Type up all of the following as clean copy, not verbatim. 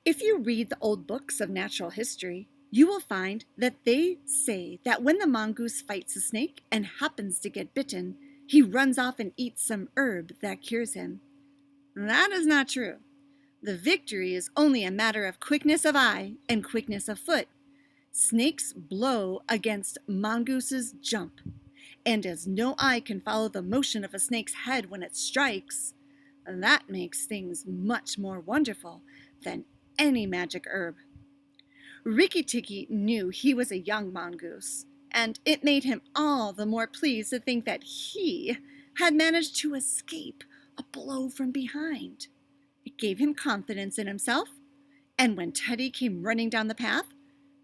If you read the old books of natural history, you will find that they say that when the mongoose fights a snake and happens to get bitten, he runs off and eats some herb that cures him. That is not true. The victory is only a matter of quickness of eye and quickness of foot. Snakes blow against mongooses jump, and as no eye can follow the motion of a snake's head when it strikes, that makes things much more wonderful than any magic herb. Rikki Tikki knew he was a young mongoose, and it made him all the more pleased to think that he had managed to escape a blow from behind. It gave him confidence in himself, and when Teddy came running down the path,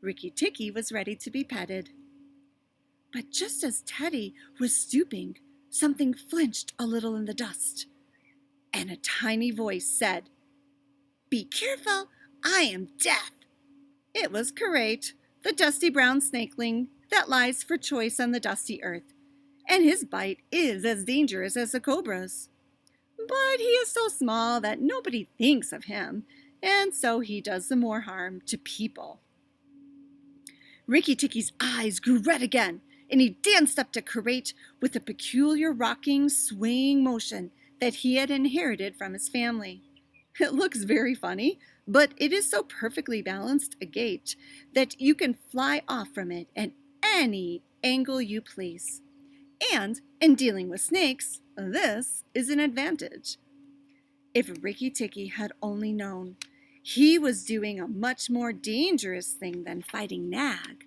Rikki Tikki was ready to be petted. But just as Teddy was stooping, something flinched a little in the dust, and a tiny voice said, "Be careful, I am Death." It was Karate, the dusty brown snakeling that lies for choice on the dusty earth, and his bite is as dangerous as a cobra's. But he is so small that nobody thinks of him, and so he does the more harm to people. Rikki Tikki's eyes grew red again, and he danced up to Karate with a peculiar rocking, swaying motion that he had inherited from his family. It looks very funny, but it is so perfectly balanced a gait that you can fly off from it at any angle you please. And in dealing with snakes, this is an advantage. If Rikki Tikki had only known, he was doing a much more dangerous thing than fighting Nag.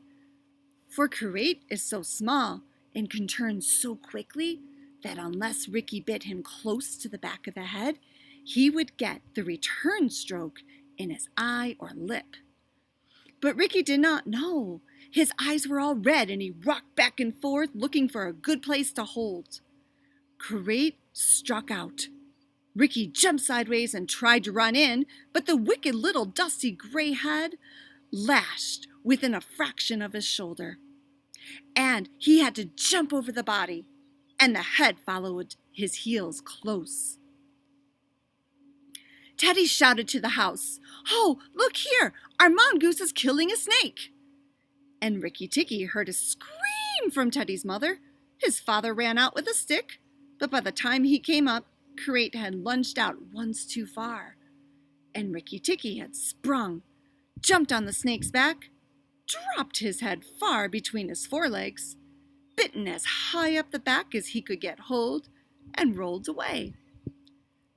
For Karate is so small and can turn so quickly that unless Rikki bit him close to the back of the head, he would get the return stroke in his eye or lip. But Rikki did not know. His eyes were all red and he rocked back and forth looking for a good place to hold. Karate struck out. Rikki jumped sideways and tried to run in, but the wicked little dusty gray head lashed within a fraction of his shoulder. And he had to jump over the body, and the head followed his heels close. Teddy shouted to the house, "Oh, look here! Our mongoose is killing a snake!" And Rikki Tikki heard a scream from Teddy's mother. His father ran out with a stick, but by the time he came up, Karate had lunged out once too far, and Rikki Tikki had sprung, jumped on the snake's back, dropped his head far between his forelegs, bitten as high up the back as he could get hold, and rolled away.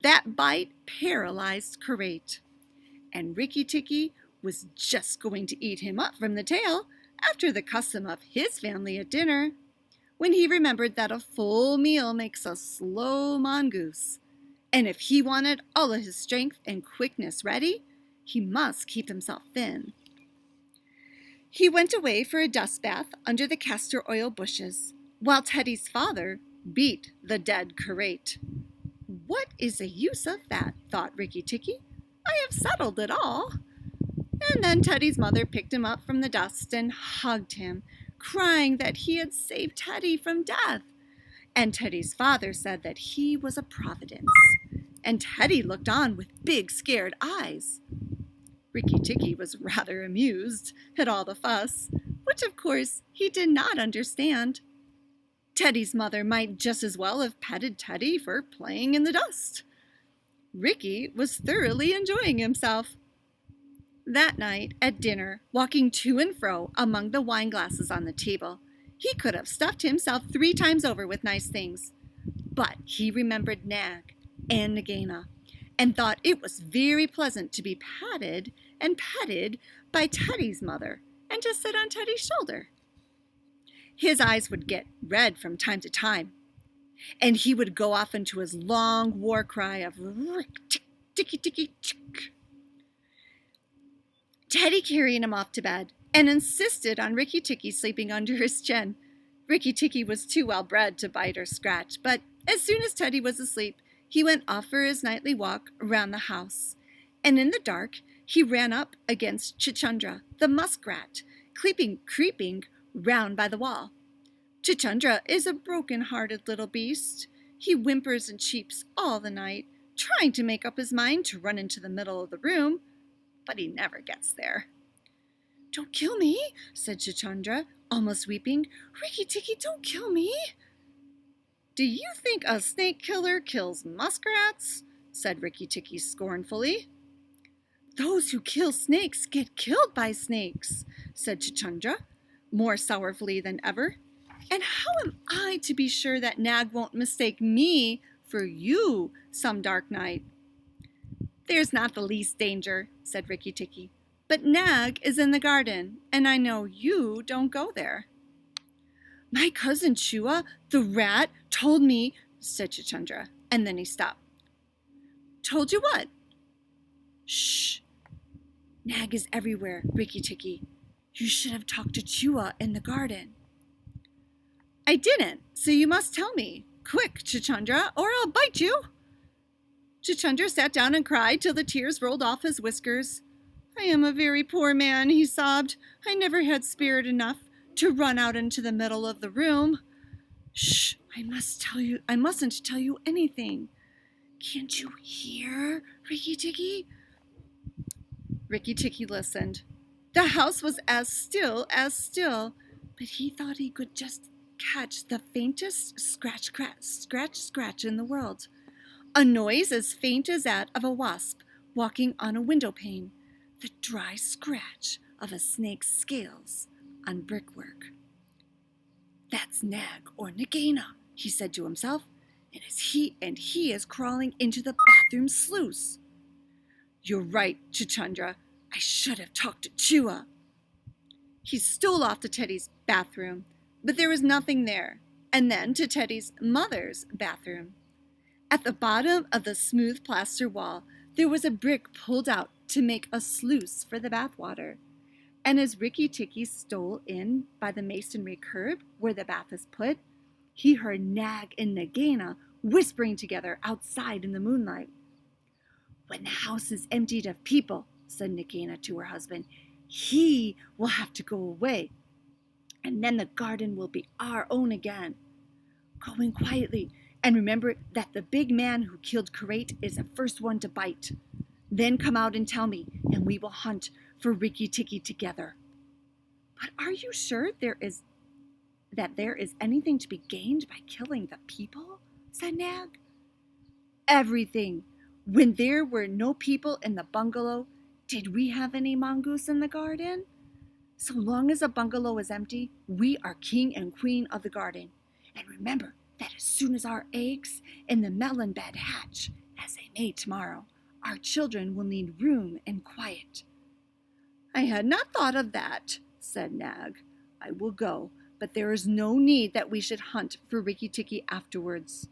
That bite paralyzed Karate, and Rikki Tikki was just going to eat him up from the tail after the custom of his family at dinner, when he remembered that a full meal makes a slow mongoose, and if he wanted all of his strength and quickness ready, he must keep himself thin. He went away for a dust bath under the castor oil bushes, while Teddy's father beat the dead Karate. "What is the use of that?" thought Rikki Tikki. "I have settled it all." And then Teddy's mother picked him up from the dust and hugged him, crying that he had saved Teddy from death. And Teddy's father said that he was a providence, and Teddy looked on with big scared eyes. Rikki Tikki was rather amused at all the fuss, which of course he did not understand. Teddy's mother might just as well have petted Teddy for playing in the dust. Rikki was thoroughly enjoying himself. That night at dinner, walking to and fro among the wine glasses on the table, he could have stuffed himself 3 times over with nice things. But he remembered Nag and Nagaina, and thought it was very pleasant to be patted and petted by Teddy's mother and to sit on Teddy's shoulder. His eyes would get red from time to time, and he would go off into his long war cry of "Rick, tick, ticky, ticky, tick." Teddy carried him off to bed and insisted on Rikki Tikki sleeping under his chin. Rikki Tikki was too well bred to bite or scratch, but as soon as Teddy was asleep, he went off for his nightly walk around the house. And in the dark, he ran up against Chuchundra, the muskrat, creeping round by the wall. Chuchundra is a broken-hearted little beast. He whimpers and cheeps all the night, trying to make up his mind to run into the middle of the room, but he never gets there. "Don't kill me," said Chuchundra, almost weeping. "Rikki Tikki, don't kill me." "Do you think a snake killer kills muskrats?" said Rikki Tikki scornfully. "Those who kill snakes get killed by snakes," said Chuchundra, more sorrowfully than ever. "And how am I to be sure that Nag won't mistake me for you some dark night?" "There's not the least danger," said Rikki Tikki. "But Nag is in the garden, and I know you don't go there." "My cousin Chua, the rat, told me," said Chuchundra, and then he stopped. "Told you what?" "Shh! Nag is everywhere, Rikki Tikki. You should have talked to Chua in the garden." "I didn't, so you must tell me. Quick, Chuchundra, or I'll bite you." Chuchundra sat down and cried till the tears rolled off his whiskers. "I am a very poor man," he sobbed. "I never had spirit enough to run out into the middle of the room." "Shh! I mustn't tell you anything. Can't you hear, Rikki Tikki?" Rikki Tikki listened. The house was as still, but he thought he could just catch the faintest scratch, scratch in the world. A noise as faint as that of a wasp walking on a window pane. The dry scratch of a snake's scales on brickwork. "That's Nag or Nagaina," he said to himself, and he is crawling into the bathroom sluice. "You're right, Chuchundra. I should have talked to Chua." He stole off to Teddy's bathroom, but there was nothing there, and then to Teddy's mother's bathroom. At the bottom of the smooth plaster wall, there was a brick pulled out to make a sluice for the bathwater. And as Rikki Tikki stole in by the masonry curb where the bath is put, he heard Nag and Nagaina whispering together outside in the moonlight. "When the house is emptied of people," said Nagaina to her husband, "he will have to go away, and then the garden will be our own again. Go in quietly, and remember that the big man who killed Karate is the first one to bite. Then come out and tell me, and we will hunt for Rikki Tikki together." "But are you sure there is anything to be gained by killing the people?" said Nag. "Everything. When there were no people in the bungalow, did we have any mongoose in the garden? So long as a bungalow is empty, we are king and queen of the garden. And remember that as soon as our eggs in the melon bed hatch, as they may tomorrow, our children will need room and quiet." "I had not thought of that," said Nag. "I will go, but there is no need that we should hunt for Rikki Tikki afterwards.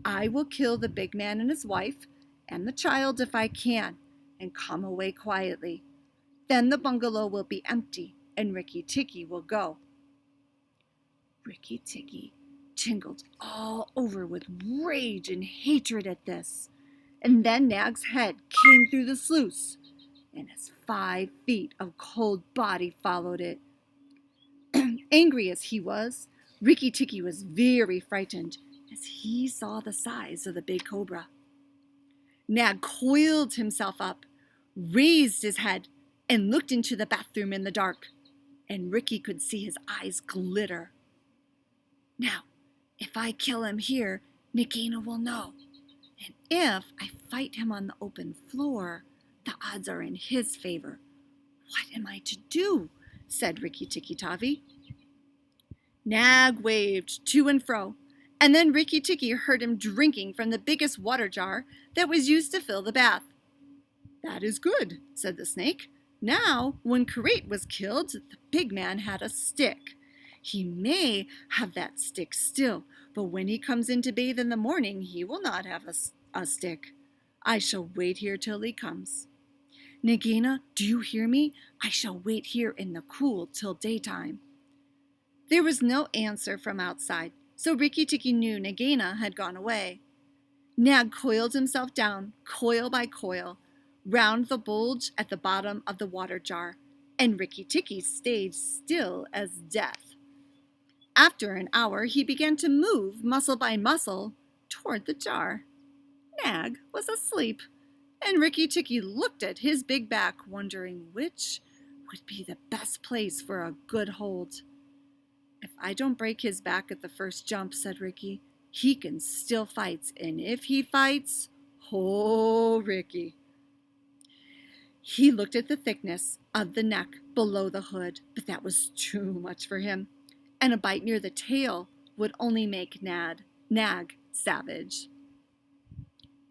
I will kill the big man and his wife, and the child if I can, and come away quietly. Then the bungalow will be empty, and Rikki Tikki will go." Rikki Tikki tingled all over with rage and hatred at this, and then Nag's head came through the sluice, and his 5 feet of cold body followed it. Angry as he was, Rikki Tikki was very frightened as he saw the size of the big cobra. Nag coiled himself up, raised his head, and looked into the bathroom in the dark, and Rikki could see his eyes glitter. "Now, if I kill him here, Nagaina will know, and if I fight him on the open floor, the odds are in his favor. What am I to do?" said Rikki Tikki Tavi. Nag waved to and fro, and then Rikki Tikki heard him drinking from the biggest water jar that was used to fill the bath. "That is good," said the snake. "Now, when Karate was killed, the big man had a stick. He may have that stick still, but when he comes in to bathe in the morning, he will not have a stick. I shall wait here till he comes. Nagaina, do you hear me? I shall wait here in the cool till daytime." There was no answer from outside, so Rikki Tikki knew Nagaina had gone away. Nag coiled himself down, coil by coil, round the bulge at the bottom of the water jar, and Rikki Tikki stayed still as death. After an hour, he began to move, muscle by muscle, toward the jar. Nag was asleep, And Rikki Tikki looked at his big back, wondering which would be the best place for a good hold. If I don't break his back at the first jump, said Rikki, he can still fight, and if he fights, oh, Rikki. He looked at the thickness of the neck below the hood, but that was too much for him, and a bite near the tail would only make Nag savage.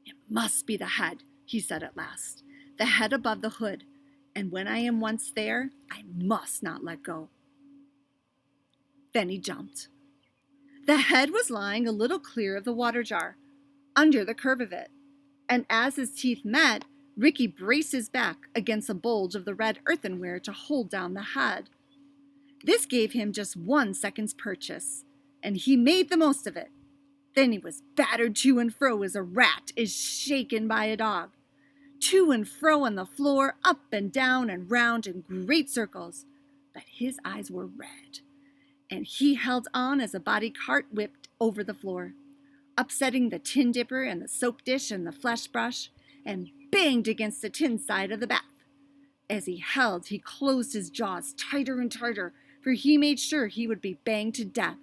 It must be the head, he said at last, the head above the hood, and when I am once there, I must not let go. Then he jumped. The head was lying a little clear of the water jar, under the curve of it, and as his teeth met, Rikki braced his back against a bulge of the red earthenware to hold down the head. This gave him just 1 second's purchase, and he made the most of it. Then he was battered to and fro as a rat is shaken by a dog. To and fro on the floor, up and down and round in great circles. But his eyes were red, and he held on as a body cart whipped over the floor, upsetting the tin dipper and the soap dish and the flesh brush, and banged against the tin side of the bath. As he held, he closed his jaws tighter and tighter, for he made sure he would be banged to death.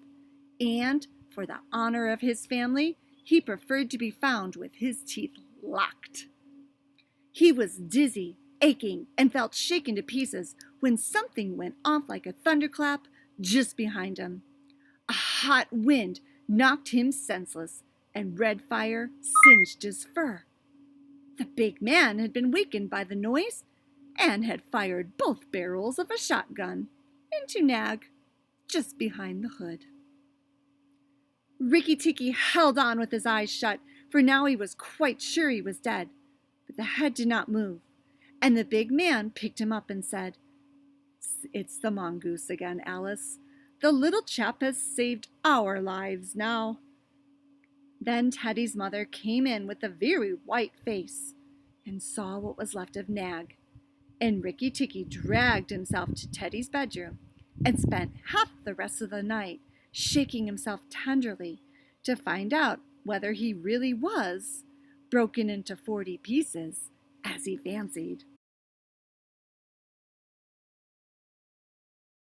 And, for the honor of his family, he preferred to be found with his teeth locked. He was dizzy, aching, and felt shaken to pieces when something went off like a thunderclap just behind him. A hot wind knocked him senseless, and red fire singed his fur. The big man had been wakened by the noise and had fired both barrels of a shotgun into Nag just behind the hood. Rikki Tikki held on with his eyes shut, for now he was quite sure he was dead. But the head did not move, and the big man picked him up and said, "It's the mongoose again, Alice. The little chap has saved our lives now." Then Teddy's mother came in with a very white face and saw what was left of Nag, and Rikki Tikki dragged himself to Teddy's bedroom and spent half the rest of the night shaking himself tenderly to find out whether he really was broken into 40 pieces, as he fancied.